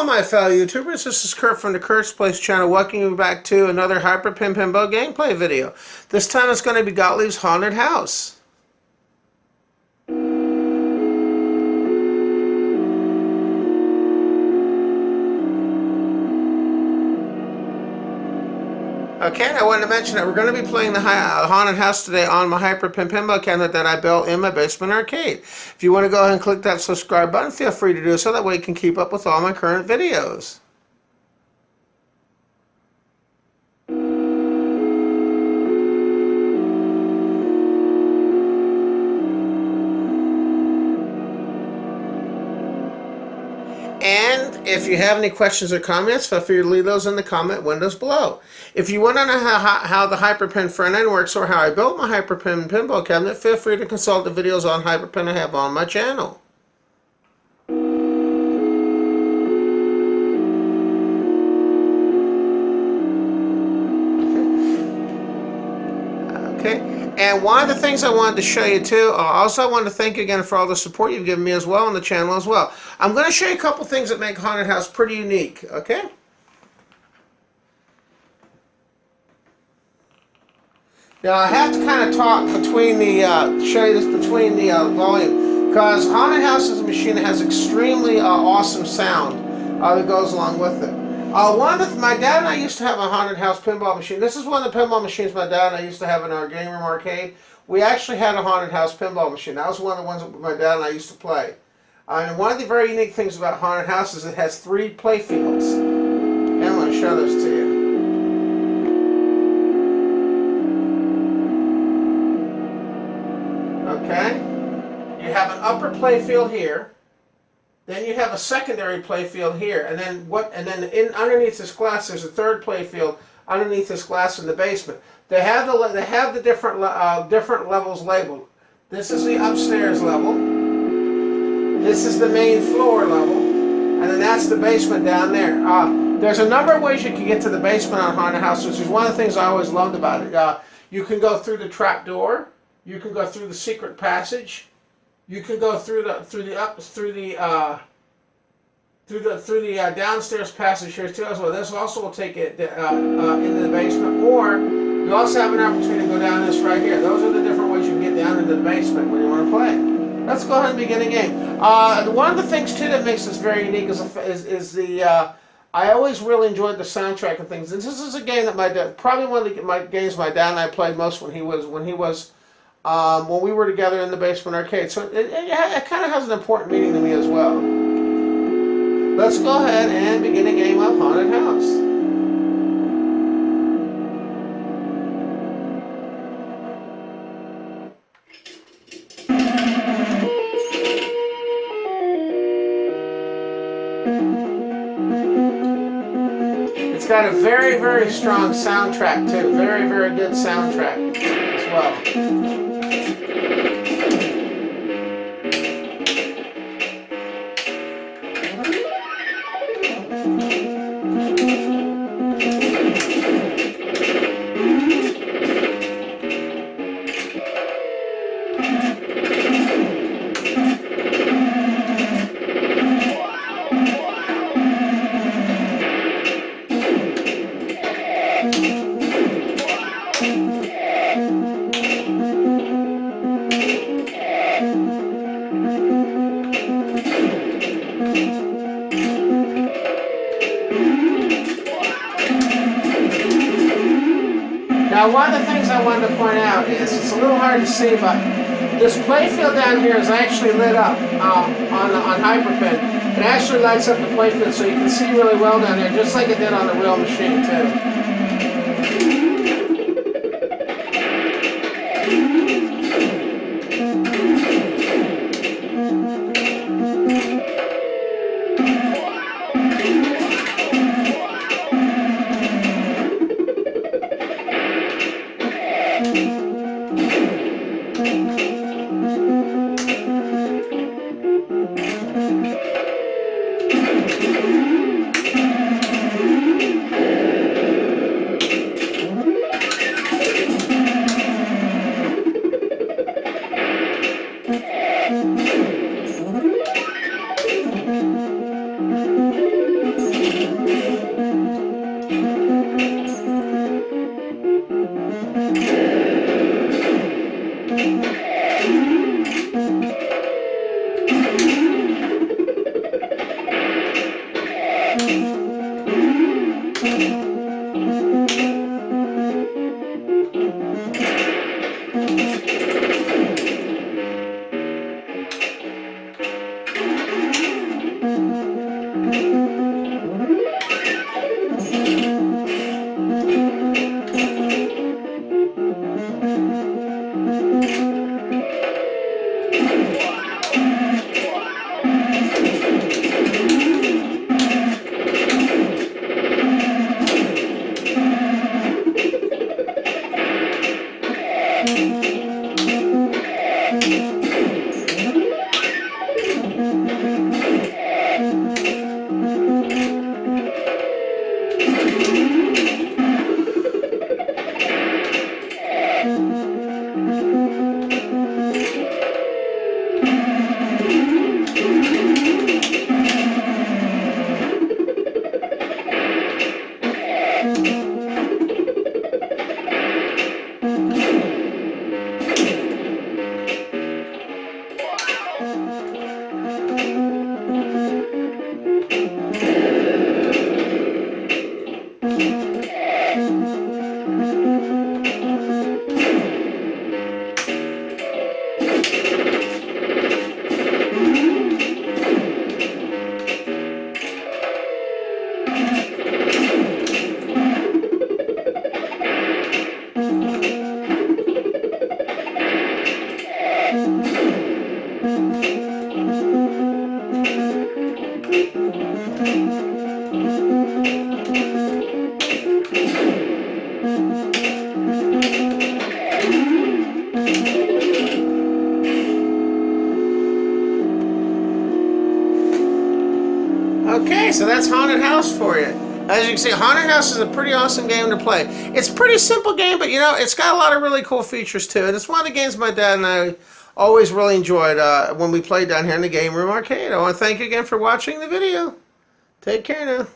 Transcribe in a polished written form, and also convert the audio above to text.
Hello my fellow YouTubers, this is Kurt from the Kurt's Place channel, welcoming you back to another Hyper Pinball gameplay video. This time it's going to be Gottlieb's Haunted House. Okay, and I wanted to mention that we're going to be playing the Haunted House today on my Hyper Pinball cabinet that I built in my basement arcade. If you want to go ahead and click that subscribe button, feel free to do so. That way you can keep up with all my current videos. And if you have any questions or comments, feel free to leave those in the comment windows below. If you want to know how the HyperPin front end works or how I built my HyperPin pinball cabinet, feel free to consult the videos on HyperPin I have on my channel. Okay. And one of the things I wanted to show you too, also I wanted to thank you again for all the support you've given me as well on the channel as well. I'm going to show you a couple things that make Haunted House pretty unique, okay? Now I have to kind of talk between the, show you this between the volume, because Haunted House is a machine that has extremely awesome sound that goes along with it. My dad and I used to have a Haunted House pinball machine. This is one of the pinball machines my dad and I used to have in our game room arcade. We actually had a Haunted House pinball machine. That was one of the ones that my dad and I used to play. And one of the very unique things about Haunted House is it has 3 play fields. And I'm going to show those to you. Okay? You have an upper play field here. Then you have a secondary play field here, and then underneath this glass there's a third play field underneath this glass in the basement. They have the different levels labeled. This is the upstairs level. This is the main floor level, and then that's the basement down there. There's a number of ways you can get to the basement on Haunted House, which is one of the things I always loved about it. You can go through the trap door. You can go through the secret passage. You can go through the downstairs passage here too as well. This also will take it into the basement, or you also have an opportunity to go down this right here. Those are the different ways you can get down into the basement when you want to play. Let's go ahead and begin a game. One of the things too that makes this very unique is the I always really enjoyed the soundtrack and things. And this is a game that my dad, probably one of my games my dad and I played most when we were together in the basement arcade. So it kind of has an important meaning to me as well. Let's go ahead and begin a game of Haunted House. It's got a very, very strong soundtrack too. Very, very good soundtrack as well. Now, one of the things I wanted to point out is, it's a little hard to see, but this playfield down here is actually lit up on HyperPin. It actually lights up the playfield so you can see really well down there, just like it did on the real machine too. Okay, so that's Haunted House for you. As you can see, Haunted House is a pretty awesome game to play. It's a pretty simple game, but you know, it's got a lot of really cool features too. And it's one of the games my dad and I always really enjoyed when we played down here in the Game Room Arcade. I want to thank you again for watching the video. Take care now.